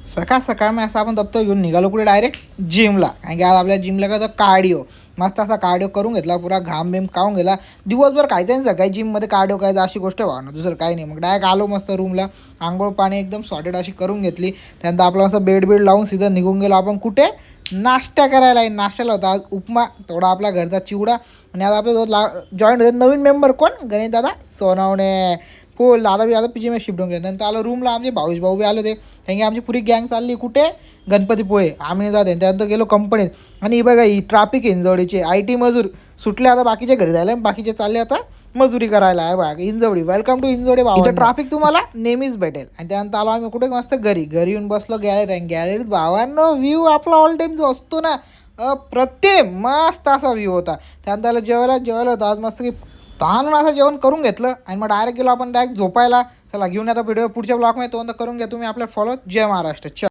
सकाळ सकाळ मी असं आपण दप्तर घेऊन निघालो कुठे डायरेक्ट जिमला. कारण की आज आपल्या जिमला काय होतं कार्डिओ. मस्त असा कार्डिओ करून घेतला, पुरा घाम बिम खाऊन गेला. दिवसभर खायचं नाही, सकाळी जिममध्ये कार्डिओ करायचं अशी गोष्ट व्हा ना, दुसरं काही नाही. मग डायरेक्ट आलो मस्त रूमला, आंघोळ पाणी एकदम सॉर्टेड अशी करून घेतली. त्यानंतर आपलं असं बेड लावून सीधं निघून गेलो आपण कुठे, नाश्ता करायला. नाश्त्याला होता आज उपमा, थोडा आपला घरचा चिवडा. आणि आज आपल्यासोबत जॉईन होते नवीन मेंबर, कोण, गणेश दादा सोनवणे. हो, दादा बी आता पी जी में शिफ्ट होऊन गेले. नंतर आलं रूमला, आमचे भाऊ बी आले होते. कारण की आमची पुरी गँग चालली कुठे, गणपतीपुळे. आम्ही जाते त्यानंतर गेलो कंपनीत. आणि ही बघा ही ट्रॅफिक हिंजवडीची IT मजूर सुटले आता, बाकीचे घरी जायला, बाकीचे चालले आता मजुरी करायला. आहे बघा हिंजवडी, वेलकम टू हिंजवडी भाऊ. इथं ट्रॅफिक तुम्हाला नेहमीच भेटेल. आणि त्यानंतर आलो आम्ही कुठे, मस्त घरी येऊन बसलो गॅलरीत. भावांनो व्ह्यू आपला ऑल टाईम जो असतो ना, अप्रतिम मस्त असा व्ह्यू होता. त्यानंतर जेवायला होतं आज मस्त की ताणून असं जेवण करून घेतलं. आणि मग डायरेक्ट गेलो आपण डायरेक्ट झोपायला. चला घेऊन आता व्हिडिओ पुढच्या ब्लॉगमध्ये, तो करून घ्या तुम्ही आपल्या फॉलो. जय महाराष्ट्र.